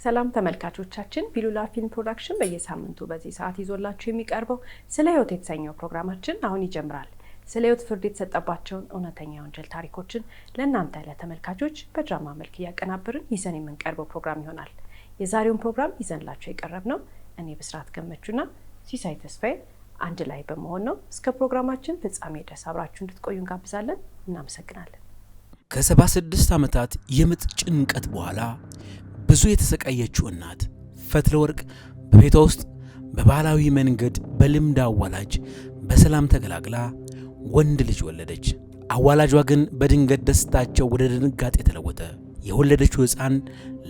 ሰላም ተመልካቾቻችን ቢሉላ ፊልም ፕሮዳክሽን በየሳምንቱ በዚህ ሰዓት ይዞላችሁ የሚቀርበው ስለ ህይወት የተሰኘው ፕሮግራማችን አሁን ይጀምራል። ስለ ህይወት ፍርድ የተሰጠባቸውን እውነተኛ ወንጀል ታሪኮችን ለእናንተ ለተመልካቾች በድራማ መልክ እያቀናበርን ይዘን የምንቀርበው ፕሮግራም ይሆናል። የዛሬውን ፕሮግራም ይዘንላችሁ የቀረብነው እኔ ብስራት ገመቹና ሲሳይ ተስፋዬ አንድ ላይ በመሆን ነው። እስከ ፕሮግራማችን ፍጻሜ ድረስ አብራችሁ እንድትቆዩ እንጋብዛለን። እናመሰግናለን። ከ76 ዓመታት የምጥ ጭንቀት በኋላ ብዙ የተሰቃየችው እናት ፈትለ ወርቅ በቤቷ ውስጥ በባህላዊ መንገድ በልምድ አዋላጅ በሰላም ተገላግላ ወንድ ልጅ ወለደች። አዋላጇ ግን በድንገት ደስታቸው ወደ ድንጋጤ ተለወጠ። የወለደችው ሕፃን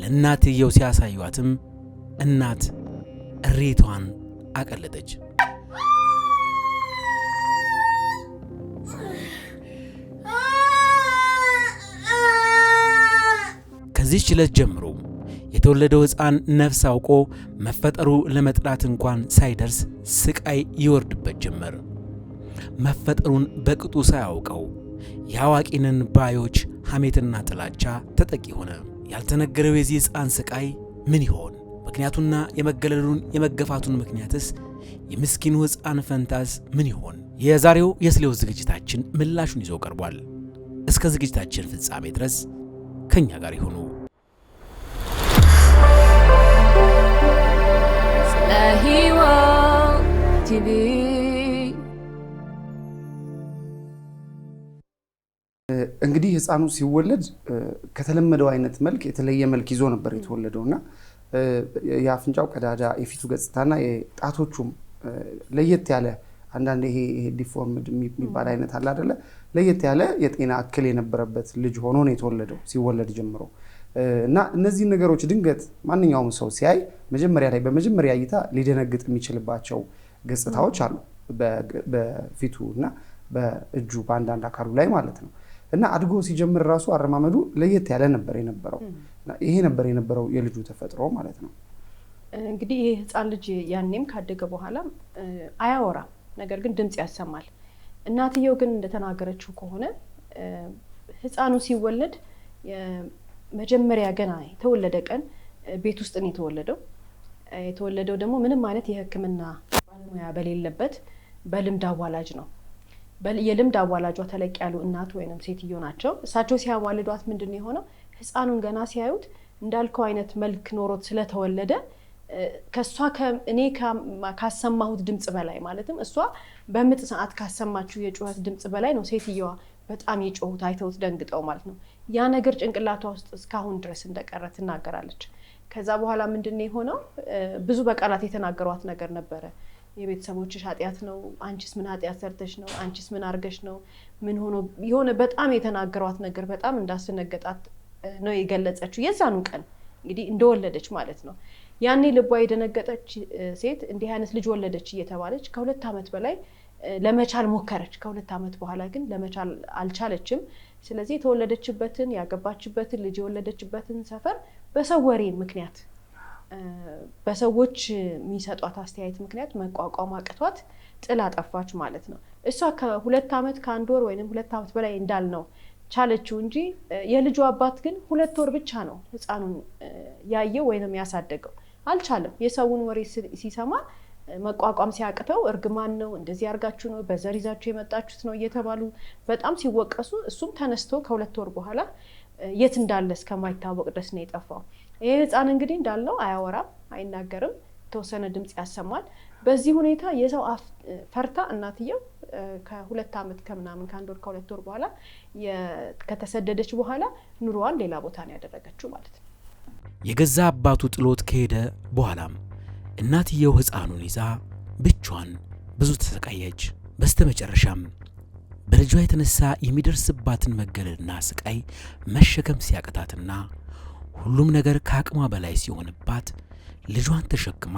ለእናትየው ሲያሳዩአትም እናት እሬቷን አቀለጠች። ከዚህች ዕለት ጀምሮ የተወለደው ሕፃን ነፍስ አውቆ መፈጠሩ ለመጥራት እንኳን ሳይደርስ ስቃይ ይወርድበት ጀመር። መፈጠሩን በቅጡ ሳያውቀው የአዋቂንን ባዮች ሐሜትና ጥላቻ ተጠቂ ሆነ። ያልተነገረው የዚህ ሕፃን ስቃይ ምን ይሆን? ምክንያቱና የመገለሉን የመገፋቱን ምክንያትስ የምስኪኑ ሕፃን ፈንታስ ምን ይሆን? የዛሬው የስለ ሕይወት ዝግጅታችን ምላሹን ይዞ ቀርቧል። እስከ ዝግጅታችን ፍጻሜ ድረስ ከኛ ጋር ይሁኑ። ስለ ሕይወት ቲቪ እንግዲህ ሕፃኑ ሲወለድ ከተለመደው አይነት መልክ የተለየ መልክ ይዞ ነበር የተወለደውና የአፍንጫው ቀዳዳ፣ የፊቱ ገጽታና የጣቶቹም ለየት ያለ አንዳንድ ይሄ ዲፎርምድ የሚባል አይነት አለ አይደለ? ለየት ያለ የጤና እክል የነበረበት ልጅ ሆኖ ነው የተወለደው ሲወለድ ጀምሮ። እና እነዚህ ነገሮች ድንገት ማንኛውም ሰው ሲያይ መጀመሪያ ላይ በመጀመሪያ እይታ ሊደነግጥ የሚችልባቸው ገጽታዎች አሉ፣ በፊቱ እና በእጁ በአንዳንድ አካሉ ላይ ማለት ነው። እና አድጎ ሲጀምር ራሱ አረማመዱ ለየት ያለ ነበር የነበረው። ይሄ ነበር የነበረው የልጁ ተፈጥሮ ማለት ነው። እንግዲህ ይሄ ሕፃን ልጅ ያኔም ካደገ በኋላ አያወራም፣ ነገር ግን ድምጽ ያሰማል። እናትየው ግን እንደተናገረችው ከሆነ ሕፃኑ ሲወለድ መጀመሪያ ገና የተወለደ ቀን ቤት ውስጥ ነው የተወለደው። የተወለደው ደግሞ ምንም አይነት የሕክምና ባለሙያ በሌለበት በልምድ አዋላጅ ነው። የልምድ አዋላጇ ተለቅ ያሉ እናት ወይንም ሴትዮ ናቸው። እሳቸው ሲያዋልዷት ምንድነው የሆነው? ሕፃኑን ገና ሲያዩት እንዳልከው አይነት መልክ ኖሮት ስለተወለደ ከሷ እኔ ካሰማሁት ድምጽ በላይ ማለትም እሷ በምጥ ሰዓት ካሰማችው የጩኸት ድምጽ በላይ ነው ሴትዮዋ በጣም የጮሁት አይተውት ደንግጠው ማለት ነው። ያ ነገር ጭንቅላቷ ውስጥ እስካሁን ድረስ እንደቀረ ትናገራለች። ከዛ በኋላ ምንድነው የሆነው? ብዙ በቃላት የተናገሯት ነገር ነበረ። የቤተሰቦችሽ ኃጢያት ነው፣ አንቺስ ምን ኃጢያት ሰርተሽ ነው፣ አንቺስ ምን አርገሽ ነው፣ ምን ሆኖ የሆነ በጣም የተናገሯት ነገር በጣም እንዳስነገጣት ነው የገለጸችው። የዛኑ ቀን እንግዲህ እንደወለደች ማለት ነው። ያኔ ልቧ የደነገጠች ሴት እንዲህ አይነት ልጅ ወለደች እየተባለች ከ2 ዓመት በላይ ለመቻል ሞከረች። ከ2 ዓመት በኋላ ግን ለመቻል አልቻለችም። ስለዚህ የተወለደችበትን ያገባችበትን ልጅ የወለደችበትን ሰፈር በሰው ወሬ ምክንያት በሰዎች የሚሰጧት አስተያየት ምክንያት መቋቋም አቅቷት ጥላ ጠፋች ማለት ነው። እሷ ከ2 ዓመት ከ1 ወር ወይንም 2 ዓመት በላይ እንዳልነው ቻለችው እንጂ የልጁ አባት ግን 2 ወር ብቻ ነው ሕፃኑን ያየው ወይንም ያሳደገው። አልቻለም። የሰውን ወሬ ሲሰማ መቋቋም ሲያቅተው እርግማን ነው፣ እንደዚህ አርጋችሁ ነው፣ በዘር ይዛችሁ የመጣችሁት ነው እየተባሉ በጣም ሲወቀሱ እሱም ተነስቶ ከ2 ወር በኋላ የት እንዳለ እስከማይታወቅ ድረስ ነው የጠፋው። ይሄ ሕፃን እንግዲህ እንዳልነው አያወራም፣ አይናገርም፣ የተወሰነ ድምጽ ያሰማል። በዚህ ሁኔታ የሰው አፍ ፈርታ እናትየው ከ2 ዓመት ከምናምን ከ1 ወር ከ2 ወር በኋላ ከተሰደደች በኋላ ኑሮዋን ሌላ ቦታ ነው ያደረገችው ማለት ነው። የገዛ አባቱ ጥሎት ከሄደ በኋላም እናትየው ሕፃኑን ይዛ ብቻዋን ብዙ ተሰቃየች። በስተመጨረሻም በልጇ የተነሳ የሚደርስባትን መገለልና ስቃይ መሸከም ሲያቅታትና ሁሉም ነገር ከአቅሟ በላይ ሲሆንባት ልጇን ተሸክማ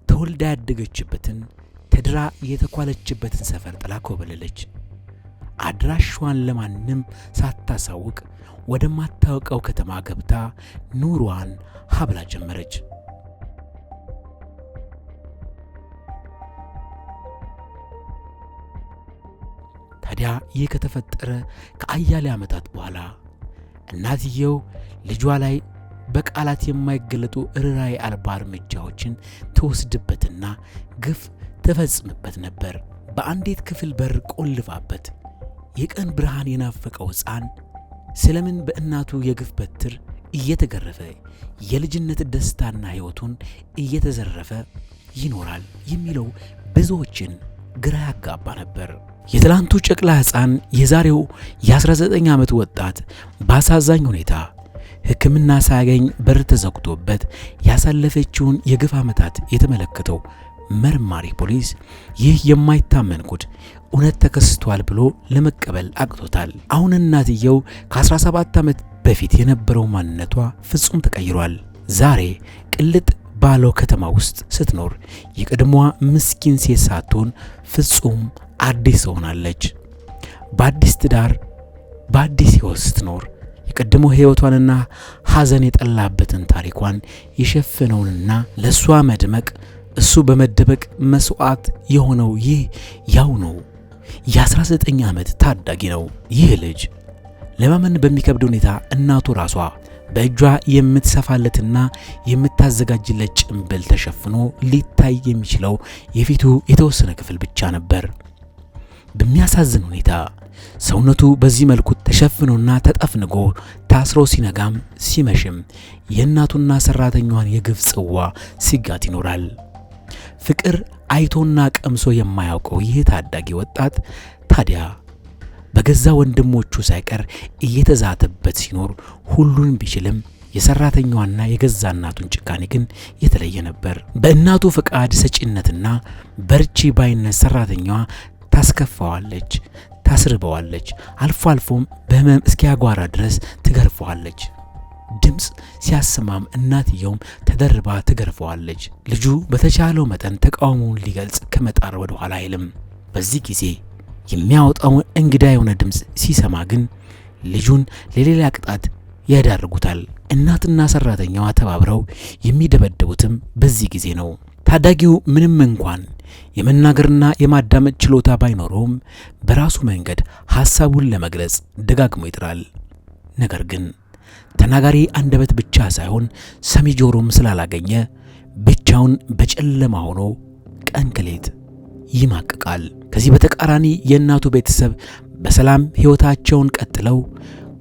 ተወልዳ ያደገችበትን ተድራ የተኳለችበትን ሰፈር ጥላ ኮበለለች። አድራሿን ለማንም ሳታሳውቅ ወደማታውቀው ከተማ ገብታ ኑሯን ሀብላ ጀመረች። ታዲያ ይህ ከተፈጠረ ከአያሌ ዓመታት በኋላ እናትየው ልጇ ላይ በቃላት የማይገለጡ ርኅራኄ አልባ እርምጃዎችን ትወስድበትና ግፍ ትፈጽምበት ነበር። በአንዲት ክፍል በር ቆልፋበት የቀን ብርሃን የናፈቀው ሕፃን ስለምን በእናቱ የግፍ በትር እየተገረፈ የልጅነት ደስታና ሕይወቱን እየተዘረፈ ይኖራል የሚለው ብዙዎችን ግራ ያጋባ ነበር። የትላንቱ ጨቅላ ሕፃን የዛሬው የ19 ዓመት ወጣት በአሳዛኝ ሁኔታ ሕክምና ሳያገኝ በር ተዘግቶበት ያሳለፈችውን የግፍ ዓመታት የተመለከተው መርማሪ ፖሊስ ይህ የማይታመን ጉድ እውነት ተከስቷል ብሎ ለመቀበል አቅቶታል። አሁን እናትየው ከ17 ዓመት በፊት የነበረው ማንነቷ ፍጹም ተቀይሯል። ዛሬ ቅልጥ ባለው ከተማ ውስጥ ስትኖር የቀድሞዋ ምስኪን ሴት ሳትሆን ፍጹም አዲስ ሆናለች። በአዲስ ትዳር በአዲስ ሕይወት ስትኖር የቀድሞ ሕይወቷንና ሐዘን የጠላበትን ታሪኳን የሸፈነውንና ለሷ መድመቅ እሱ በመደበቅ መስዋዕት የሆነው ይህ ያው ነው። የ19 ዓመት ታዳጊ ነው። ይህ ልጅ ለማመን በሚከብድ ሁኔታ እናቱ ራሷ በእጇ የምትሰፋለትና የምታዘጋጅለት ጭንብል ተሸፍኖ ሊታይ የሚችለው የፊቱ የተወሰነ ክፍል ብቻ ነበር። በሚያሳዝን ሁኔታ ሰውነቱ በዚህ መልኩ ተሸፍኖና ተጠፍንጎ ታስሮ ሲነጋም ሲመሽም የእናቱና ሰራተኛዋን የግፍ ጽዋ ሲጋት ይኖራል። ፍቅር አይቶና ቀምሶ የማያውቀው ይህ ታዳጊ ወጣት ታዲያ በገዛ ወንድሞቹ ሳይቀር እየተዛተበት ሲኖር ሁሉን ቢችልም የሰራተኛዋና የገዛ እናቱን ጭካኔ ግን የተለየ ነበር። በእናቱ ፈቃድ ሰጪነትና በርቺ ባይነት ሰራተኛዋ ታስከፋዋለች፣ ታስርበዋለች፣ አልፎ አልፎም በህመም እስኪያጓራ ድረስ ትገርፈዋለች። ድምፅ ሲያሰማም እናትየውም ተደርባ ትገርፈዋለች። ልጁ በተቻለው መጠን ተቃውሞውን ሊገልጽ ከመጣር ወደ ኋላ አይልም። በዚህ ጊዜ የሚያወጣውን እንግዳ የሆነ ድምፅ ሲሰማ ግን ልጁን ለሌላ ቅጣት ያዳርጉታል። እናትና ሰራተኛዋ ተባብረው የሚደበደቡትም በዚህ ጊዜ ነው። ታዳጊው ምንም እንኳን የመናገርና የማዳመጥ ችሎታ ባይኖረውም በራሱ መንገድ ሐሳቡን ለመግለጽ ደጋግሞ ይጥራል። ነገር ግን ተናጋሪ አንደበት ብቻ ሳይሆን ሰሚ ጆሮም ስላላገኘ ብቻውን በጨለማ ሆኖ ቀን ከሌት ይማቅቃል። ከዚህ በተቃራኒ የእናቱ ቤተሰብ በሰላም ሕይወታቸውን ቀጥለው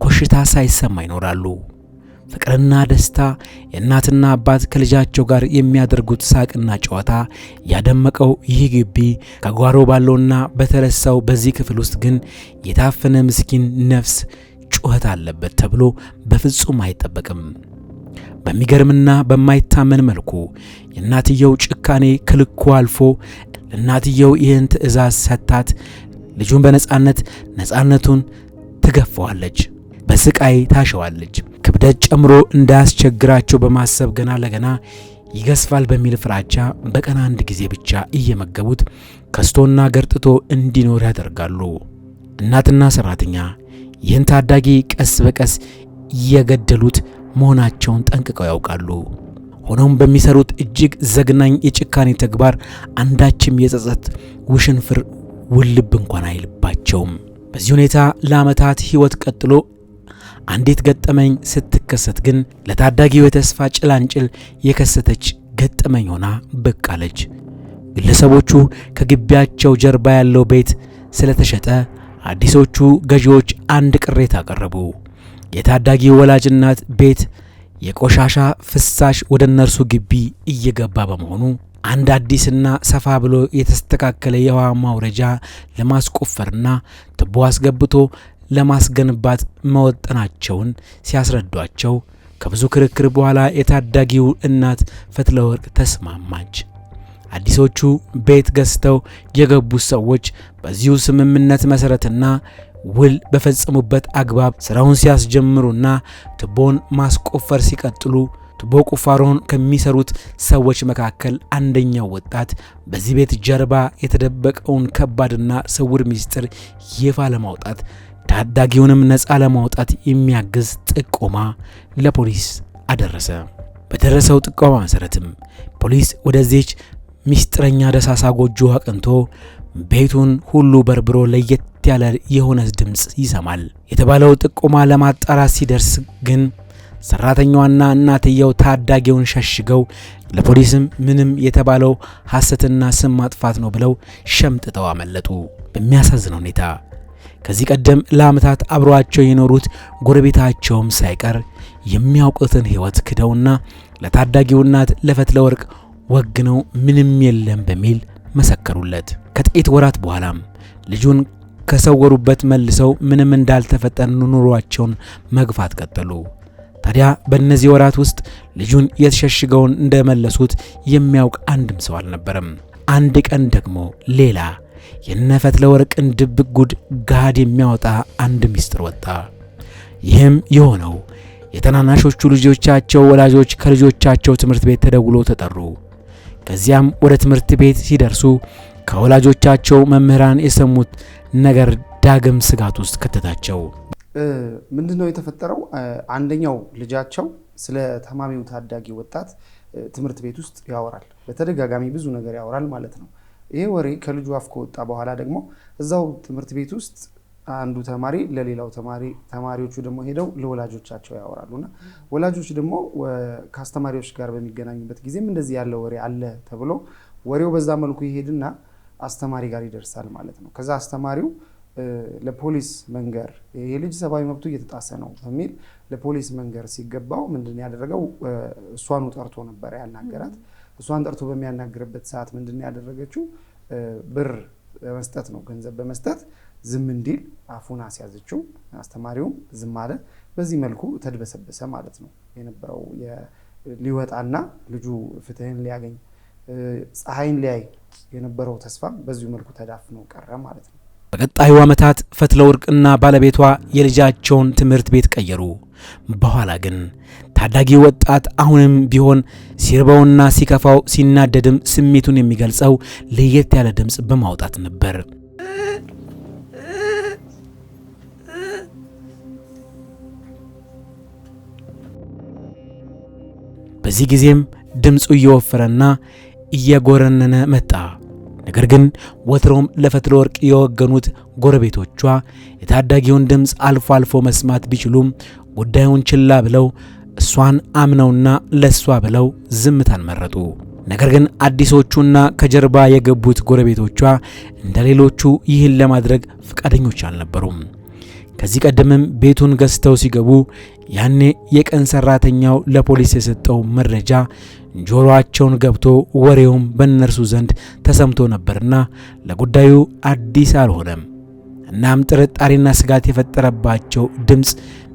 ኮሽታ ሳይሰማ ይኖራሉ። ፍቅርና ደስታ፣ የእናትና አባት ከልጃቸው ጋር የሚያደርጉት ሳቅና ጨዋታ ያደመቀው ይህ ግቢ ከጓሮ ባለውና በተረሳው በዚህ ክፍል ውስጥ ግን የታፈነ ምስኪን ነፍስ ጩኸት አለበት ተብሎ በፍጹም አይጠበቅም። በሚገርምና በማይታመን መልኩ የእናትየው ጭካኔ ከልኩ አልፎ ለእናትየው ይህን ትዕዛዝ ሰጥታት ልጁን ነፃነቱን ትገፈዋለች፣ በስቃይ ታሸዋለች። ክብደት ጨምሮ እንዳያስቸግራቸው በማሰብ ገና ለገና ይገስፋል በሚል ፍራቻ በቀን አንድ ጊዜ ብቻ እየመገቡት ከስቶና ገርጥቶ እንዲኖር ያደርጋሉ። እናትና ሰራተኛ ይህን ታዳጊ ቀስ በቀስ እየገደሉት መሆናቸውን ጠንቅቀው ያውቃሉ። ሆኖም በሚሰሩት እጅግ ዘግናኝ የጭካኔ ተግባር አንዳችም የጸጸት ውሽንፍር ውልብ እንኳን አይልባቸውም። በዚህ ሁኔታ ለዓመታት ሕይወት ቀጥሎ አንዲት ገጠመኝ ስትከሰት ግን ለታዳጊው የተስፋ ጭላንጭል የከሰተች ገጠመኝ ሆና ብቅ አለች። ግለሰቦቹ ከግቢያቸው ጀርባ ያለው ቤት ስለተሸጠ አዲሶቹ ገዢዎች አንድ ቅሬታ አቀረቡ። የታዳጊው ወላጅ እናት ቤት የቆሻሻ ፍሳሽ ወደ እነርሱ ግቢ እየገባ በመሆኑ አንድ አዲስና ሰፋ ብሎ የተስተካከለ የውሃ ማውረጃ ለማስቆፈርና ቱቦ አስገብቶ ለማስገንባት መወጠናቸውን ሲያስረዷቸው ከብዙ ክርክር በኋላ የታዳጊው እናት ፈትለወርቅ ተስማማች። አዲሶቹ ቤት ገዝተው የገቡት ሰዎች በዚሁ ስምምነት መሰረትና ውል በፈጸሙበት አግባብ ስራውን ሲያስጀምሩና ቱቦን ማስቆፈር ሲቀጥሉ ቱቦ ቁፋሮን ከሚሰሩት ሰዎች መካከል አንደኛው ወጣት በዚህ ቤት ጀርባ የተደበቀውን ከባድና ስውር ሚስጥር ይፋ ለማውጣት ታዳጊውንም ነፃ ለማውጣት የሚያግዝ ጥቆማ ለፖሊስ አደረሰ። በደረሰው ጥቆማ መሰረትም ፖሊስ ወደዚህች ሚስጥረኛ ደሳሳ ጎጆ አቅንቶ ቤቱን ሁሉ በርብሮ ለየት ያለ የሆነ ድምጽ ይሰማል። የተባለው ጥቆማ ለማጣራት ሲደርስ ግን ሰራተኛዋና እናትየው ታዳጊውን ሸሽገው ለፖሊስም ምንም የተባለው ሐሰትና ስም ማጥፋት ነው ብለው ሸምጥተው አመለጡ። በሚያሳዝን ሁኔታ ከዚህ ቀደም ለዓመታት አብረዋቸው የኖሩት ጎረቤታቸውም ሳይቀር የሚያውቁትን ሕይወት ክደውና ለታዳጊው እናት ለፈትለወርቅ ወግነው ምንም የለም በሚል መሰከሩለት። ከጥቂት ወራት በኋላም ልጁን ከሰወሩበት መልሰው ምንም እንዳልተፈጠረ ኑሯቸውን መግፋት ቀጠሉ። ታዲያ በእነዚህ ወራት ውስጥ ልጁን የተሸሽገውን እንደመለሱት የሚያውቅ አንድም ሰው አልነበረም። አንድ ቀን ደግሞ ሌላ የነፈትለወርቅን ድብቅ ጉድ ጋድ የሚያወጣ አንድ ሚስጥር ወጣ። ይህም የሆነው የተናናሾቹ ልጆቻቸው ወላጆች ከልጆቻቸው ትምህርት ቤት ተደውሎ ተጠሩ። ከዚያም ወደ ትምህርት ቤት ሲደርሱ ከወላጆቻቸው መምህራን የሰሙት ነገር ዳግም ስጋት ውስጥ ከተታቸው። ምንድነው የተፈጠረው? አንደኛው ልጃቸው ስለ ታማሚው ታዳጊ ወጣት ትምህርት ቤት ውስጥ ያወራል። በተደጋጋሚ ብዙ ነገር ያወራል ማለት ነው። ይሄ ወሬ ከልጁ አፍ ከወጣ በኋላ ደግሞ እዛው ትምህርት ቤት ውስጥ አንዱ ተማሪ ለሌላው ተማሪዎቹ ደግሞ ሄደው ለወላጆቻቸው ያወራሉና ወላጆች ደግሞ ከአስተማሪዎች ጋር በሚገናኙበት ጊዜም እንደዚህ ያለ ወሬ አለ ተብሎ ወሬው በዛ መልኩ ይሄድና አስተማሪ ጋር ይደርሳል ማለት ነው። ከዛ አስተማሪው ለፖሊስ መንገር ይሄ ልጅ ሰብአዊ መብቱ እየተጣሰ ነው በሚል ለፖሊስ መንገር ሲገባው ምንድነው ያደረገው? እሷኑ ጠርቶ ነበር ያናገራት። እሷን ጠርቶ በሚያናግርበት ሰዓት ምንድነው ያደረገችው? ብር በመስጠት ነው፣ ገንዘብ በመስጠት ዝም እንዲል አፉን አስያዘችው። አስተማሪውም ዝም አለ። በዚህ መልኩ ተድበሰበሰ ማለት ነው። የነበረው ሊወጣና ልጁ ፍትህን ሊያገኝ ፀሐይን ሊያይ የነበረው ተስፋ በዚህ መልኩ ተዳፍኖ ቀረ ማለት ነው። በቀጣዩ ዓመታት ፈትለወርቅና ባለቤቷ የልጃቸውን ትምህርት ቤት ቀየሩ። በኋላ ግን ታዳጊ ወጣት አሁንም ቢሆን ሲርበውና ሲከፋው ሲናደድም ስሜቱን የሚገልጸው ለየት ያለ ድምጽ በማውጣት ነበር። በዚህ ጊዜም ድምጹ እየወፈረና እየጎረነነ መጣ። ነገር ግን ወትሮም ለፈትለወርቅ የወገኑት ጎረቤቶቿ የታዳጊውን ድምጽ አልፎ አልፎ መስማት ቢችሉም ጉዳዩን ችላ ብለው እሷን አምነውና ለሷ ብለው ዝምታን መረጡ። ነገር ግን አዲሶቹና ከጀርባ የገቡት ጎረቤቶቿ እንደሌሎቹ ይህን ለማድረግ ፈቃደኞች አልነበሩም። ከዚህ ቀደምም ቤቱን ገዝተው ሲገቡ ያኔ የቀን ሰራተኛው ለፖሊስ የሰጠው መረጃ ጆሮአቸውን ገብቶ ወሬውም በእነርሱ ዘንድ ተሰምቶ ነበርና ለጉዳዩ አዲስ አልሆነም። እናም ጥርጣሬና ስጋት የፈጠረባቸው ድምጽ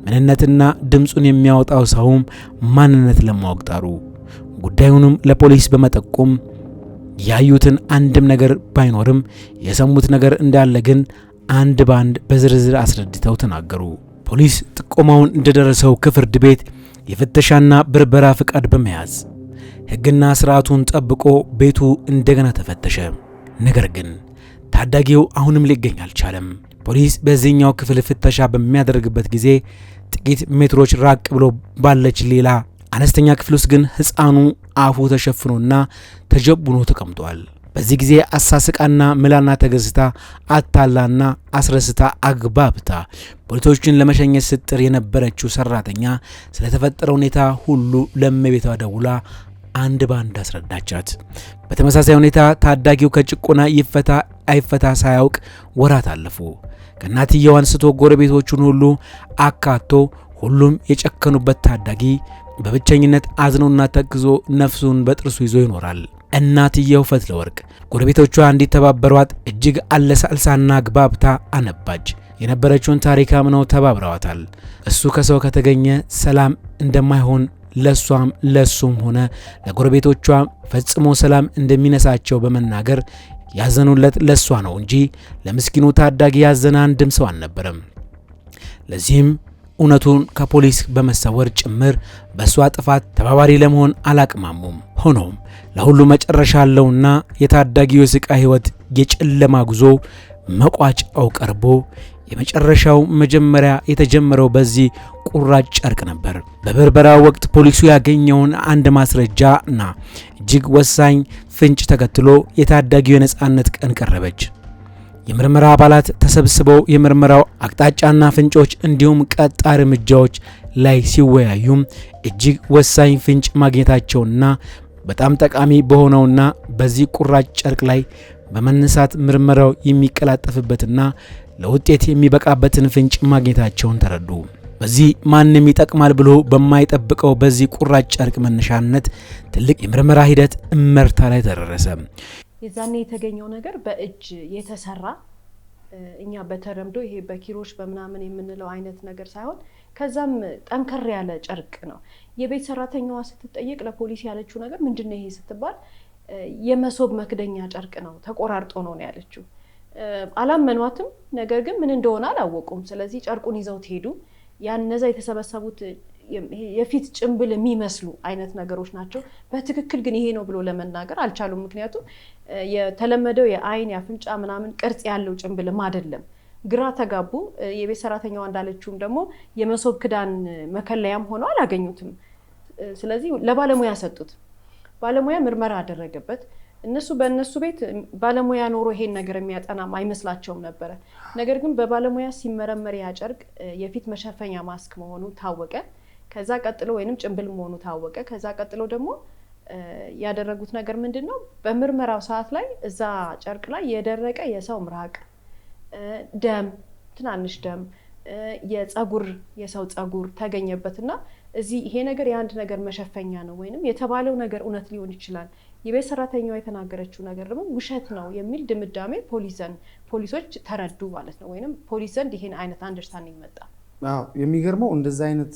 ምንነትና ድምጹን የሚያወጣው ሰውም ማንነት ለማወቅ ጣሩ። ጉዳዩንም ለፖሊስ በመጠቆም ያዩትን አንድም ነገር ባይኖርም የሰሙት ነገር እንዳለ ግን አንድ ባንድ በዝርዝር አስረድተው ተናገሩ። ፖሊስ ጥቆማውን እንደደረሰው ከፍርድ ቤት የፍተሻና ብርበራ ፍቃድ በመያዝ ሕግና ስርዓቱን ጠብቆ ቤቱ እንደገና ተፈተሸ። ነገር ግን ታዳጊው አሁንም ሊገኝ አልቻለም። ፖሊስ በዚህኛው ክፍል ፍተሻ በሚያደርግበት ጊዜ ጥቂት ሜትሮች ራቅ ብሎ ባለች ሌላ አነስተኛ ክፍል ውስጥ ግን ሕፃኑ አፉ ተሸፍኖና ተጀቡኖ ተቀምጧል። በዚህ ጊዜ አሳስቃና ምላና ተገዝታ አታላና አስረስታ አግባብታ ፖሊሶችን ለመሸኘት ስትጥር የነበረችው ሰራተኛ ስለተፈጠረው ሁኔታ ሁሉ ለእመቤቷ ደውላ አንድ ባንድ አስረዳቻት። በተመሳሳይ ሁኔታ ታዳጊው ከጭቆና ይፈታ አይፈታ ሳያውቅ ወራት አለፉ። ከእናትየው አንስቶ ጎረቤቶቹን ሁሉ አካቶ ሁሉም የጨከኑበት ታዳጊ በብቸኝነት አዝኖና ተክዞ ነፍሱን በጥርሱ ይዞ ይኖራል። እናትየው ፈትለወርቅ ጎረቤቶቿ እንዲተባበሯት እጅግ አለሳልሳና አግባብታ አነባች። የነበረችውን ታሪክ አምነው ተባብረዋታል። እሱ ከሰው ከተገኘ ሰላም እንደማይሆን ለሷም ለሱም ሆነ ለጎረቤቶቿ ፈጽሞ ሰላም እንደሚነሳቸው በመናገር ያዘኑለት ለሷ ነው እንጂ ለምስኪኑ ታዳጊ ያዘነ አንድም ሰው አልነበረም። ለዚህም እውነቱን ከፖሊስ በመሰወር ጭምር በሷ ጥፋት ተባባሪ ለመሆን አላቅማሙም። ሆኖም ለሁሉ መጨረሻ አለውና የታዳጊው የስቃይ ሕይወት የጨለማ ጉዞ መቋጫው ቀርቦ የመጨረሻው መጀመሪያ የተጀመረው በዚህ ቁራጭ ጨርቅ ነበር። በብርበራው ወቅት ፖሊሱ ያገኘውን አንድ ማስረጃና እጅግ ወሳኝ ፍንጭ ተከትሎ የታዳጊው የነጻነት ቀን ቀረበች። የምርመራ አባላት ተሰብስበው የምርመራው አቅጣጫና ፍንጮች እንዲሁም ቀጣይ እርምጃዎች ላይ ሲወያዩም እጅግ ወሳኝ ፍንጭ ማግኘታቸውና በጣም ጠቃሚ በሆነውና በዚህ ቁራጭ ጨርቅ ላይ በመነሳት ምርመራው የሚቀላጠፍበትና ለውጤት የሚበቃበትን ፍንጭ ማግኘታቸውን ተረዱ። በዚህ ማንም ይጠቅማል ብሎ በማይጠብቀው በዚህ ቁራጭ ጨርቅ መነሻነት ትልቅ የምርመራ ሂደት እመርታ ላይ ተደረሰ። የዛኔ የተገኘው ነገር በእጅ የተሰራ እኛ በተረምዶ ይሄ በኪሮሽ በመናምን የምንለው አይነት ነገር ሳይሆን ከዛም ጠንከር ያለ ጨርቅ ነው። የቤት ሰራተኛዋ ስትጠይቅ ለፖሊስ ያለችው ነገር ምንድነው ይሄ ስትባል የመሶብ መክደኛ ጨርቅ ነው ተቆራርጦ ነው ያለችው። አላመኗትም። ነገር ግን ምን እንደሆነ አላወቁም። ስለዚህ ጨርቁን ይዘው ሄዱ። ያነዛ የተሰበሰቡት የፊት ጭንብል የሚመስሉ አይነት ነገሮች ናቸው። በትክክል ግን ይሄ ነው ብሎ ለመናገር አልቻሉም። ምክንያቱም የተለመደው የአይን የአፍንጫ ምናምን ቅርጽ ያለው ጭንብልም አይደለም። ግራ ተጋቡ። የቤት ሰራተኛዋ እንዳለችውም ደግሞ የመሶብ ክዳን መከለያም ሆኖ አላገኙትም። ስለዚህ ለባለሙያ ሰጡት። ባለሙያ ምርመራ አደረገበት። እነሱ በእነሱ ቤት ባለሙያ ኖሮ ይሄን ነገር የሚያጠናም አይመስላቸውም ነበረ። ነገር ግን በባለሙያ ሲመረመር ያ ጨርቅ የፊት መሸፈኛ ማስክ መሆኑ ታወቀ። ከዛ ቀጥሎ ወይንም ጭንብል መሆኑ ታወቀ። ከዛ ቀጥሎ ደግሞ ያደረጉት ነገር ምንድነው? በምርመራው ሰዓት ላይ እዛ ጨርቅ ላይ የደረቀ የሰው ምራቅ፣ ደም፣ ትናንሽ ደም፣ የሰው ጸጉር ተገኘበትና እዚህ ይሄ ነገር የአንድ ነገር መሸፈኛ ነው ወይንም የተባለው ነገር እውነት ሊሆን ይችላል፣ የቤት ሰራተኛዋ የተናገረችው ነገር ደግሞ ውሸት ነው የሚል ድምዳሜ ፖሊሶች ተረዱ ማለት ነው። ወይንም ፖሊስ ዘንድ ይሄን አይነት አንደርስታንዲንግ መጣ። አዎ የሚገርመው እንደዛ አይነት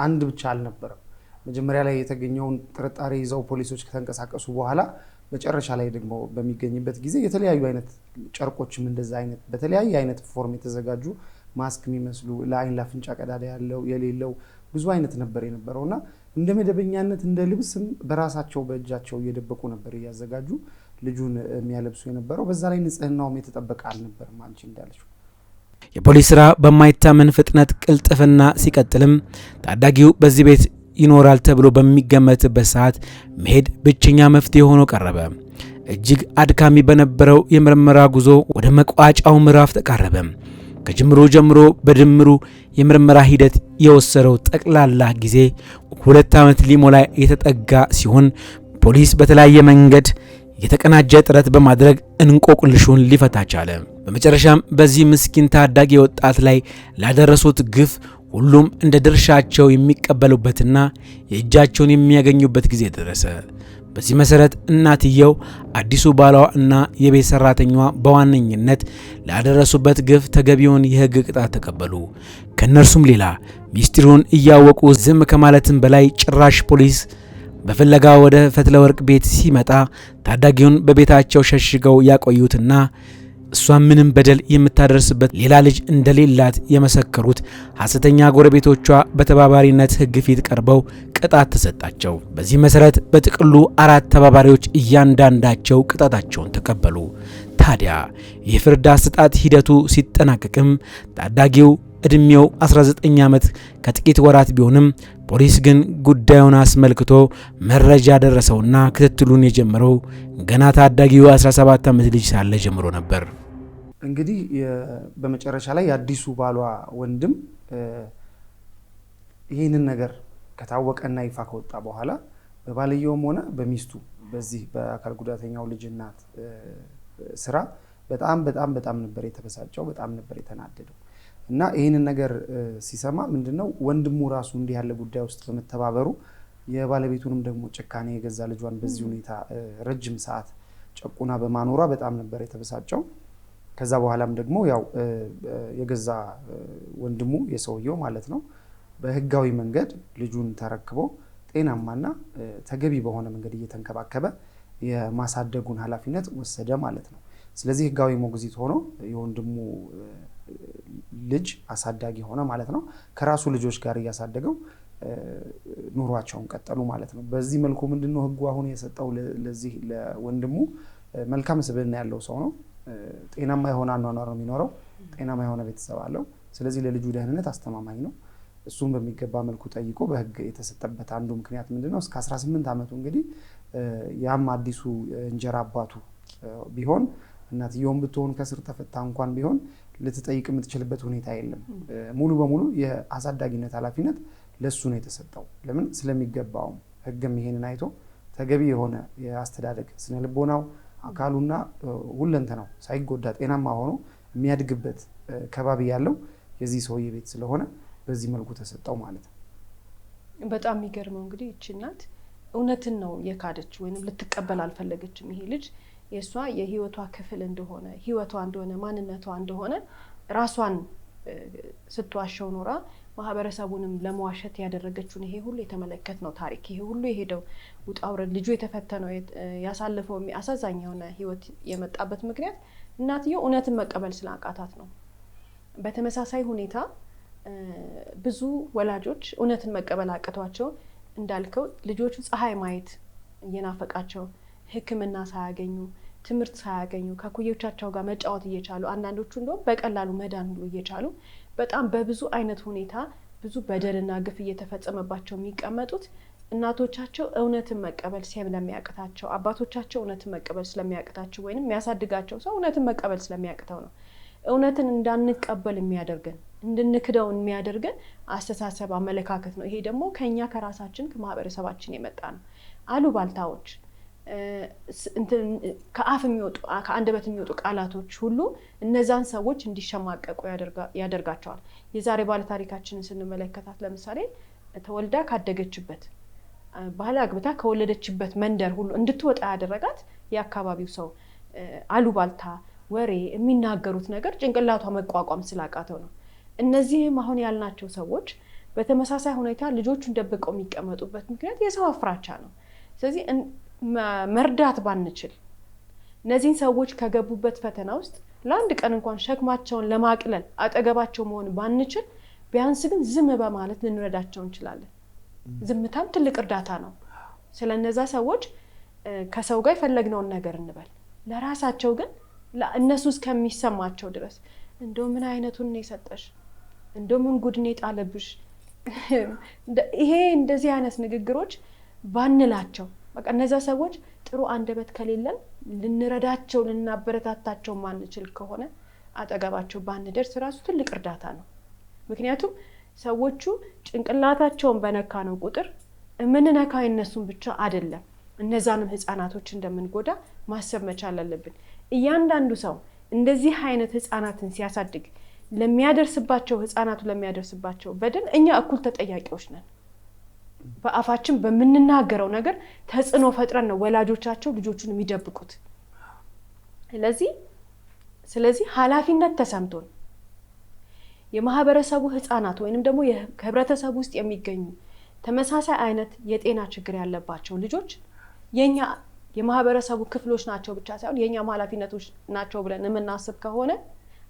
አንድ ብቻ አልነበረም። መጀመሪያ ላይ የተገኘውን ጥርጣሬ ይዘው ፖሊሶች ከተንቀሳቀሱ በኋላ መጨረሻ ላይ ደግሞ በሚገኝበት ጊዜ የተለያዩ አይነት ጨርቆችም እንደዛ አይነት በተለያየ አይነት ፎርም የተዘጋጁ ማስክ የሚመስሉ ለአይን ለአፍንጫ ቀዳዳ ያለው የሌለው ብዙ አይነት ነበር የነበረውና እንደ መደበኛነት እንደ ልብስም በራሳቸው በእጃቸው እየደበቁ ነበር እያዘጋጁ ልጁን የሚያለብሱ የነበረው። በዛ ላይ ንጽህናውም የተጠበቀ አልነበረም። አንቺ እንዳለችው የፖሊስ ስራ በማይታመን ፍጥነት ቅልጥፍና ሲቀጥልም ታዳጊው በዚህ ቤት ይኖራል ተብሎ በሚገመትበት ሰዓት መሄድ ብቸኛ መፍትሄ ሆኖ ቀረበ። እጅግ አድካሚ በነበረው የምርመራ ጉዞ ወደ መቋጫው ምዕራፍ ተቃረበ። ከጅምሩ ጀምሮ በድምሩ የምርመራ ሂደት የወሰደው ጠቅላላ ጊዜ 2 ዓመት ሊሞላ የተጠጋ ሲሆን ፖሊስ በተለያየ መንገድ የተቀናጀ ጥረት በማድረግ እንቆቅልሹን ሊፈታ ቻለ። በመጨረሻም በዚህ ምስኪን ታዳጊ ወጣት ላይ ላደረሱት ግፍ ሁሉም እንደ ድርሻቸው የሚቀበሉበትና የእጃቸውን የሚያገኙበት ጊዜ ደረሰ። በዚህ መሰረት እናትየው አዲሱ ባሏ እና የቤት ሰራተኛዋ በዋነኝነት ላደረሱበት ግፍ ተገቢውን የሕግ ቅጣት ተቀበሉ። ከነርሱም ሌላ ሚስጥሩን እያወቁ ዝም ከማለትም በላይ ጭራሽ ፖሊስ በፍለጋ ወደ ፈትለ ወርቅ ቤት ሲመጣ ታዳጊውን በቤታቸው ሸሽገው ያቆዩትና እሷ ምንም በደል የምታደርስበት ሌላ ልጅ እንደሌላት የመሰከሩት ሐሰተኛ ጎረቤቶቿ በተባባሪነት ሕግ ፊት ቀርበው ቅጣት ተሰጣቸው። በዚህ መሰረት በጥቅሉ 4 ተባባሪዎች እያንዳንዳቸው ቅጣታቸውን ተቀበሉ። ታዲያ የፍርድ አሰጣጥ ሂደቱ ሲጠናቀቅም ታዳጊው እድሜው 19 ዓመት ከጥቂት ወራት ቢሆንም ፖሊስ ግን ጉዳዩን አስመልክቶ መረጃ ደረሰውና ክትትሉን የጀመረው ገና ታዳጊው 17 ዓመት ልጅ ሳለ ጀምሮ ነበር። እንግዲህ በመጨረሻ ላይ የአዲሱ ባሏ ወንድም ይህንን ነገር ከታወቀና ይፋ ከወጣ በኋላ በባልየውም ሆነ በሚስቱ በዚህ በአካል ጉዳተኛው ልጅ እናት ስራ በጣም ነበር የተበሳጨው፣ በጣም ነበር የተናደደው። እና ይህንን ነገር ሲሰማ ምንድነው ወንድሙ ራሱ እንዲህ ያለ ጉዳይ ውስጥ በመተባበሩ የባለቤቱንም ደግሞ ጭካኔ የገዛ ልጇን በዚህ ሁኔታ ረጅም ሰዓት ጨቁና በማኖሯ በጣም ነበር የተበሳጨው። ከዛ በኋላም ደግሞ ያው የገዛ ወንድሙ የሰውየው ማለት ነው በህጋዊ መንገድ ልጁን ተረክቦ ጤናማና ተገቢ በሆነ መንገድ እየተንከባከበ የማሳደጉን ኃላፊነት ወሰደ ማለት ነው። ስለዚህ ህጋዊ ሞግዚት ሆኖ የወንድሙ ልጅ አሳዳጊ ሆነ ማለት ነው። ከራሱ ልጆች ጋር እያሳደገው ኑሯቸውን ቀጠሉ ማለት ነው። በዚህ መልኩ ምንድነው ህጉ አሁን የሰጠው ለዚህ ለወንድሙ መልካም ስብዕና ያለው ሰው ነው። ጤናማ የሆነ አኗኗር ነው የሚኖረው። ጤናማ የሆነ ቤተሰብ አለው። ስለዚህ ለልጁ ደህንነት አስተማማኝ ነው። እሱም በሚገባ መልኩ ጠይቆ በህግ የተሰጠበት አንዱ ምክንያት ምንድነው እስከ 18 ዓመቱ እንግዲህ ያም አዲሱ እንጀራ አባቱ ቢሆን እናትየውም ብትሆን ከስር ተፈታ እንኳን ቢሆን ልትጠይቅ የምትችልበት ሁኔታ የለም። ሙሉ በሙሉ የአሳዳጊነት ኃላፊነት ለሱ ነው የተሰጠው። ለምን ስለሚገባውም ህግም ይሄንን አይቶ ተገቢ የሆነ የአስተዳደግ ስነ ልቦናው አካሉና ሁለንተናው ሳይጎዳ ጤናማ ሆኖ የሚያድግበት ከባቢ ያለው የዚህ ሰውዬ ቤት ስለሆነ በዚህ መልኩ ተሰጠው ማለት ነው። በጣም የሚገርመው እንግዲህ እቺ እናት እውነትን ነው የካደች ወይንም ልትቀበል አልፈለገችም። ይሄ ልጅ የሷ የህይወቷ ክፍል እንደሆነ ህይወቷ እንደሆነ ማንነቷ እንደሆነ ራሷን ስትዋሸው ኖራ ማህበረሰቡንም ለመዋሸት ያደረገችውን ይሄ ሁሉ የተመለከት ነው ታሪክ። ይሄ ሁሉ የሄደው ውጣ ውረድ ልጁ የተፈተነው ያሳለፈው አሳዛኝ የሆነ ህይወት የመጣበት ምክንያት እናትየው እውነትን መቀበል ስላቃታት ነው። በተመሳሳይ ሁኔታ ብዙ ወላጆች እውነትን መቀበል አቅቷቸው እንዳልከው ልጆቹ ፀሐይ ማየት እየናፈቃቸው ሕክምና ሳያገኙ ትምህርት ሳያገኙ ከኩዮቻቸው ጋር መጫወት እየቻሉ አንዳንዶቹ እንደውም በቀላሉ መዳን ሁሉ እየቻሉ በጣም በብዙ አይነት ሁኔታ ብዙ በደልና ግፍ እየተፈጸመባቸው የሚቀመጡት እናቶቻቸው እውነትን መቀበል ስለሚያቅታቸው፣ አባቶቻቸው እውነትን መቀበል ስለሚያቅታቸው ወይንም የሚያሳድጋቸው ሰው እውነትን መቀበል ስለሚያቅተው ነው። እውነትን እንዳንቀበል የሚያደርገን እንድንክደው የሚያደርገን አስተሳሰብ አመለካከት ነው። ይሄ ደግሞ ከኛ ከራሳችን ከማህበረሰባችን የመጣ ነው። አሉባልታዎች ከአፍ የሚወጡ ከአንደበት የሚወጡ ቃላቶች ሁሉ እነዛን ሰዎች እንዲሸማቀቁ ያደርጋቸዋል። የዛሬ ባለታሪካችንን ስንመለከታት ለምሳሌ ተወልዳ ካደገችበት ባህል አግብታ ከወለደችበት መንደር ሁሉ እንድትወጣ ያደረጋት የአካባቢው ሰው አሉባልታ ወሬ የሚናገሩት ነገር ጭንቅላቷ መቋቋም ስላቃተው ነው። እነዚህም አሁን ያልናቸው ሰዎች በተመሳሳይ ሁኔታ ልጆቹን ደብቀው የሚቀመጡበት ምክንያት የሰው ፍራቻ ነው። ስለዚህ መርዳት ባንችል እነዚህን ሰዎች ከገቡበት ፈተና ውስጥ ለአንድ ቀን እንኳን ሸክማቸውን ለማቅለል አጠገባቸው መሆን ባንችል ቢያንስ ግን ዝም በማለት ልንረዳቸው እንችላለን። ዝምታም ትልቅ እርዳታ ነው። ስለነዛ ሰዎች ከሰው ጋር የፈለግነውን ነገር እንበል፣ ለራሳቸው ግን እነሱ እስከሚሰማቸው ድረስ እንደው ምን አይነቱን ነው የሰጠሽ፣ እንደው ምን ጉድ ነው የጣለብሽ፣ ይሄ እንደዚህ አይነት ንግግሮች ባንላቸው በቃ እነዛ ሰዎች ጥሩ አንደበት ከሌለን ልንረዳቸው ልናበረታታቸው ማንችል ከሆነ አጠገባቸው ባንደርስ ራሱ ትልቅ እርዳታ ነው። ምክንያቱም ሰዎቹ ጭንቅላታቸውን በነካ ነው ቁጥር የምንነካው የነሱን ብቻ አይደለም እነዛንም ህፃናቶች እንደምንጎዳ ማሰብ መቻል አለብን። እያንዳንዱ ሰው እንደዚህ አይነት ህፃናትን ሲያሳድግ ለሚያደርስባቸው ህፃናቱ ለሚያደርስባቸው በደል እኛ እኩል ተጠያቂዎች ነን። በአፋችን በምንናገረው ነገር ተጽዕኖ ፈጥረን ነው ወላጆቻቸው ልጆቹን የሚደብቁት። ስለዚህ ኃላፊነት ተሰምቶን የማህበረሰቡ ህፃናት ወይንም ደግሞ የህብረተሰቡ ውስጥ የሚገኙ ተመሳሳይ አይነት የጤና ችግር ያለባቸው ልጆች የኛ የማህበረሰቡ ክፍሎች ናቸው ብቻ ሳይሆን የኛም ኃላፊነቶች ናቸው ብለን የምናስብ ከሆነ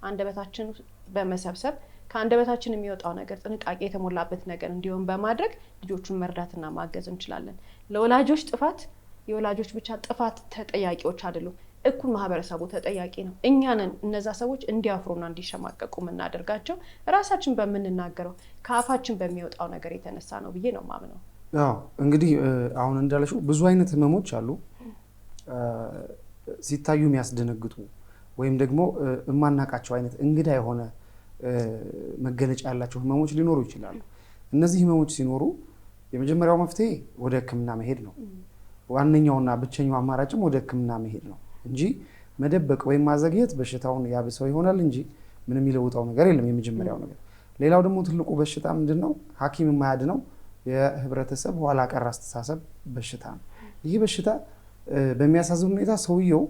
አንደበታችን በመሰብሰብ ከአንደበታችን የሚወጣው ነገር ጥንቃቄ የተሞላበት ነገር እንዲሆን በማድረግ ልጆቹን መርዳትና ማገዝ እንችላለን። ለወላጆች ጥፋት የወላጆች ብቻ ጥፋት ተጠያቂዎች አይደሉም፣ እኩል ማህበረሰቡ ተጠያቂ ነው። እኛንን እነዛ ሰዎች እንዲያፍሩና እንዲሸማቀቁ የምናደርጋቸው ራሳችን በምንናገረው ከአፋችን በሚወጣው ነገር የተነሳ ነው ብዬ ነው ማምነው። እንግዲህ አሁን እንዳለሽው ብዙ አይነት ህመሞች አሉ ሲታዩ የሚያስደነግጡ ወይም ደግሞ የማናቃቸው አይነት እንግዳ የሆነ መገለጫ ያላቸው ህመሞች ሊኖሩ ይችላሉ። እነዚህ ህመሞች ሲኖሩ የመጀመሪያው መፍትሄ ወደ ህክምና መሄድ ነው። ዋነኛውና ብቸኛው አማራጭም ወደ ህክምና መሄድ ነው እንጂ መደበቅ ወይም ማዘግየት በሽታውን ያብሰው ይሆናል እንጂ ምንም የሚለውጠው ነገር የለም። የመጀመሪያው ነገር። ሌላው ደግሞ ትልቁ በሽታ ምንድነው? ሐኪም የማያድነው የህብረተሰብ ኋላ ቀር አስተሳሰብ በሽታ ነው። ይህ በሽታ በሚያሳዝን ሁኔታ ሰውየው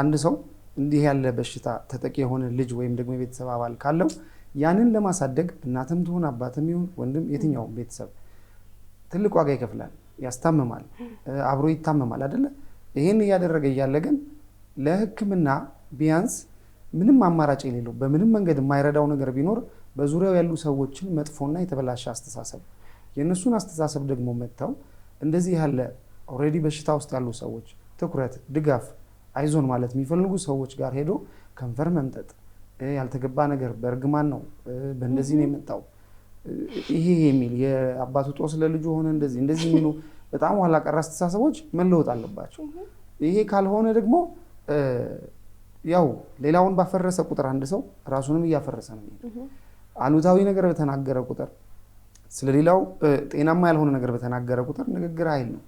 አንድ ሰው እንዲህ ያለ በሽታ ተጠቂ የሆነ ልጅ ወይም ደግሞ የቤተሰብ አባል ካለው ያንን ለማሳደግ እናትም ትሁን አባትም ይሁን ወንድም የትኛውም ቤተሰብ ትልቅ ዋጋ ይከፍላል፣ ያስታምማል፣ አብሮ ይታመማል አይደለ? ይሄን እያደረገ እያለ ግን ለህክምና ቢያንስ ምንም አማራጭ የሌለው በምንም መንገድ የማይረዳው ነገር ቢኖር በዙሪያው ያሉ ሰዎችን መጥፎና የተበላሸ አስተሳሰብ የእነሱን አስተሳሰብ ደግሞ መጥተው እንደዚህ ያለ ኦልሬዲ በሽታ ውስጥ ያሉ ሰዎች ትኩረት፣ ድጋፍ፣ አይዞን ማለት የሚፈልጉ ሰዎች ጋር ሄዶ ከንፈር መምጠጥ፣ ያልተገባ ነገር በእርግማን ነው በእንደዚህ ነው የመጣው ይሄ የሚል የአባቱ ጦስ ለልጁ ሆነ እንደዚህ የሚሉ በጣም ኋላ ቀር አስተሳሰቦች መለወጥ አለባቸው። ይሄ ካልሆነ ደግሞ ያው ሌላውን ባፈረሰ ቁጥር አንድ ሰው ራሱንም እያፈረሰ ነው የሚሄደው። አሉታዊ ነገር በተናገረ ቁጥር ስለሌላው ጤናማ ያልሆነ ነገር በተናገረ ቁጥር ንግግር ኃይል ነው።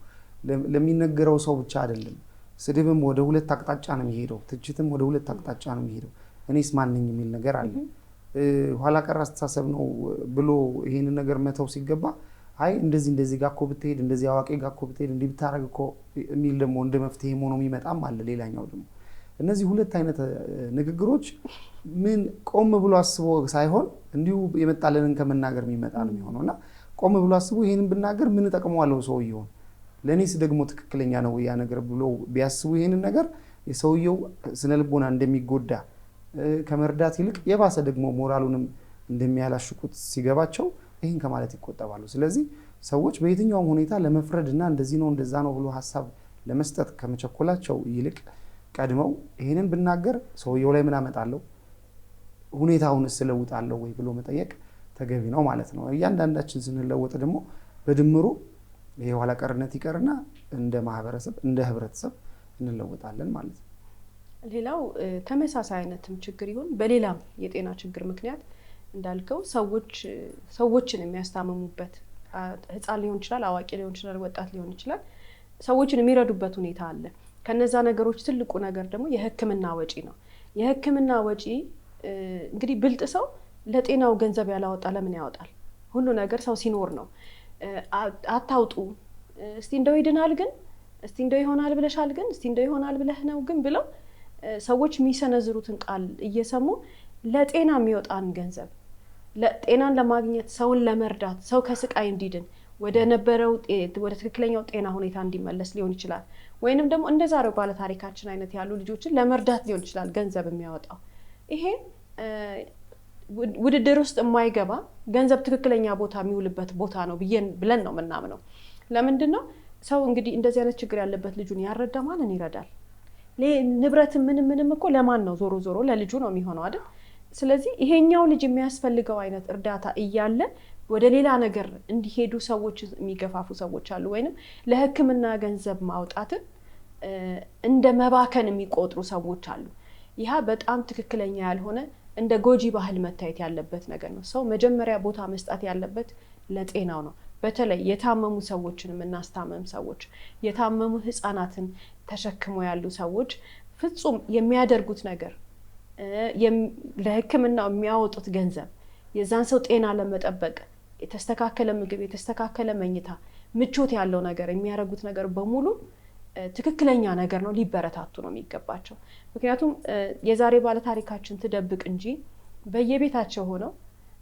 ለሚነገረው ሰው ብቻ አይደለም። ስድብም ወደ ሁለት አቅጣጫ ነው የሚሄደው፣ ትችትም ወደ ሁለት አቅጣጫ ነው የሚሄደው። እኔስ ማን ነኝ የሚል ነገር አለ። ኋላ ቀር አስተሳሰብ ነው ብሎ ይሄንን ነገር መተው ሲገባ አይ እንደዚህ ጋር እኮ ብትሄድ እንደዚህ አዋቂ ጋር እኮ ብትሄድ እንዲህ ብታረግ እኮ የሚል ደግሞ እንደ መፍትሄ ሆኖ የሚመጣም አለ። ሌላኛው ደግሞ እነዚህ ሁለት አይነት ንግግሮች ምን ቆም ብሎ አስቦ ሳይሆን እንዲሁ የመጣለንን ከመናገር የሚመጣ ነው የሚሆነውና ቆም ብሎ አስቦ ይሄንን ብናገር ምን ተጠቅሟለው ሰውየው ለኔስ ደግሞ ትክክለኛ ነው ያ ነገር ብሎ ቢያስቡ ይሄንን ነገር የሰውየው ስነልቦና እንደሚጎዳ ከመርዳት ይልቅ የባሰ ደግሞ ሞራሉንም እንደሚያላሽቁት ሲገባቸው ይሄን ከማለት ይቆጠባሉ። ስለዚህ ሰዎች በየትኛውም ሁኔታ ለመፍረድና እንደዚህ ነው እንደዛ ነው ብሎ ሐሳብ ለመስጠት ከመቸኮላቸው ይልቅ ቀድመው ይሄንን ብናገር ሰውየው ላይ ምን አመጣለው ሁኔታውንስ ስለውጣለው ወይ ብሎ መጠየቅ ተገቢ ነው ማለት ነው። እያንዳንዳችን ስንለወጥ ደግሞ በድምሩ ይሄ ኋላ ቀርነት ይቀርና እንደ ማህበረሰብ እንደ ህብረተሰብ እንለወጣለን ማለት ነው። ሌላው ተመሳሳይ አይነትም ችግር ይሁን በሌላም የጤና ችግር ምክንያት እንዳልከው ሰዎችን የሚያስታምሙበት ህፃን ሊሆን ይችላል፣ አዋቂ ሊሆን ይችላል፣ ወጣት ሊሆን ይችላል፣ ሰዎችን የሚረዱበት ሁኔታ አለ። ከነዛ ነገሮች ትልቁ ነገር ደግሞ የህክምና ወጪ ነው። የህክምና ወጪ እንግዲህ ብልጥ ሰው ለጤናው ገንዘብ ያላወጣ ለምን ያወጣል? ሁሉ ነገር ሰው ሲኖር ነው። አታውጡ እስቲ እንደው ይድናል ግን እስቲ እንደው ይሆናል ብለሻል ግን እስቲ እንደው ይሆናል ብለህ ነው ግን ብለው ሰዎች የሚሰነዝሩትን ቃል እየሰሙ ለጤና የሚወጣን ገንዘብ ለጤናን ለማግኘት ሰውን ለመርዳት ሰው ከስቃይ እንዲድን ወደ ትክክለኛው ጤና ሁኔታ እንዲመለስ ሊሆን ይችላል። ወይንም ደግሞ እንደዛሬው ባለ ታሪካችን አይነት ያሉ ልጆችን ለመርዳት ሊሆን ይችላል ገንዘብ የሚያወጣው። ይሄ ውድድር ውስጥ የማይገባ ገንዘብ ትክክለኛ ቦታ የሚውልበት ቦታ ነው ብለን ነው የምናምነው። ለምንድን ነው ሰው እንግዲህ እንደዚህ አይነት ችግር ያለበት ልጁን ያረዳ ማንን ይረዳል? ንብረት ምንም እኮ ለማን ነው? ዞሮ ዞሮ ለልጁ ነው የሚሆነው አይደል? ስለዚህ ይሄኛው ልጅ የሚያስፈልገው አይነት እርዳታ እያለ ወደ ሌላ ነገር እንዲሄዱ ሰዎች የሚገፋፉ ሰዎች አሉ። ወይንም ለህክምና ገንዘብ ማውጣትን እንደ መባከን የሚቆጥሩ ሰዎች አሉ። ይሄ በጣም ትክክለኛ ያልሆነ እንደ ጎጂ ባህል መታየት ያለበት ነገር ነው። ሰው መጀመሪያ ቦታ መስጠት ያለበት ለጤናው ነው። በተለይ የታመሙ ሰዎችን የምናስታመም ሰዎች፣ የታመሙ ህፃናትን ተሸክመው ያሉ ሰዎች ፍጹም የሚያደርጉት ነገር ለህክምናው የሚያወጡት ገንዘብ የዛን ሰው ጤና ለመጠበቅ የተስተካከለ ምግብ፣ የተስተካከለ መኝታ፣ ምቾት ያለው ነገር የሚያደርጉት ነገር በሙሉ ትክክለኛ ነገር ነው። ሊበረታቱ ነው የሚገባቸው። ምክንያቱም የዛሬ ባለ ታሪካችን ትደብቅ እንጂ በየቤታቸው ሆነው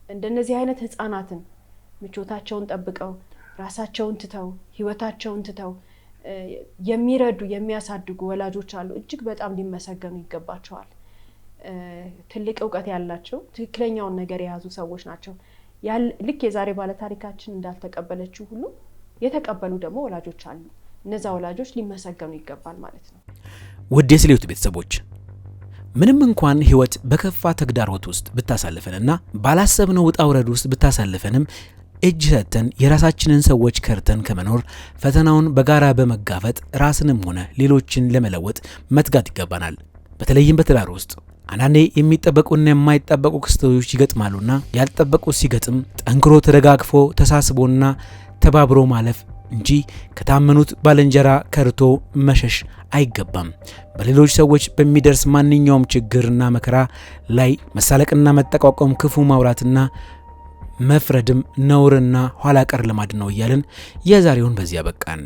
እንደነዚህ አይነት ህፃናትን ምቾታቸውን ጠብቀው ራሳቸውን ትተው ህይወታቸውን ትተው የሚረዱ የሚያሳድጉ ወላጆች አሉ። እጅግ በጣም ሊመሰገኑ ይገባቸዋል። ትልቅ እውቀት ያላቸው ትክክለኛውን ነገር የያዙ ሰዎች ናቸው። ልክ የዛሬ ባለ ታሪካችን እንዳልተቀበለችው ሁሉ የተቀበሉ ደግሞ ወላጆች አሉ። እነዛ ወላጆች ሊመሰገኑ ይገባል ማለት ነው። ውድ የስሌቱ ቤተሰቦች ምንም እንኳን ህይወት በከፋ ተግዳሮት ውስጥ ብታሳልፈንና ባላሰብነው ውጣ ውረድ ውስጥ ብታሳልፈንም እጅ ሰጥተን የራሳችንን ሰዎች ከርተን ከመኖር ፈተናውን በጋራ በመጋፈጥ ራስንም ሆነ ሌሎችን ለመለወጥ መትጋት ይገባናል። በተለይም በትዳር ውስጥ አንዳንዴ የሚጠበቁና የማይጠበቁ ክስተቶች ይገጥማሉና ያልጠበቁት ሲገጥም ጠንክሮ ተደጋግፎ ተሳስቦና ተባብሮ ማለፍ እንጂ ከታመኑት ባልንጀራ ከርቶ መሸሽ አይገባም። በሌሎች ሰዎች በሚደርስ ማንኛውም ችግርና መከራ ላይ መሳለቅና መጠቋቋም፣ ክፉ ማውራትና መፍረድም ነውርና ኋላ ቀር ልማድ ነው እያልን የዛሬውን በዚያ በቃን።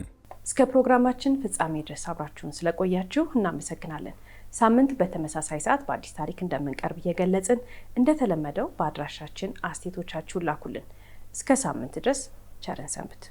እስከ ፕሮግራማችን ፍጻሜ ድረስ አብራችሁን ስለቆያችሁ እናመሰግናለን። ሳምንት በተመሳሳይ ሰዓት በአዲስ ታሪክ እንደምንቀርብ እየገለጽን እንደተለመደው በአድራሻችን አስተያየቶቻችሁን ላኩልን። እስከ ሳምንት ድረስ ቸር ሰንብቱ።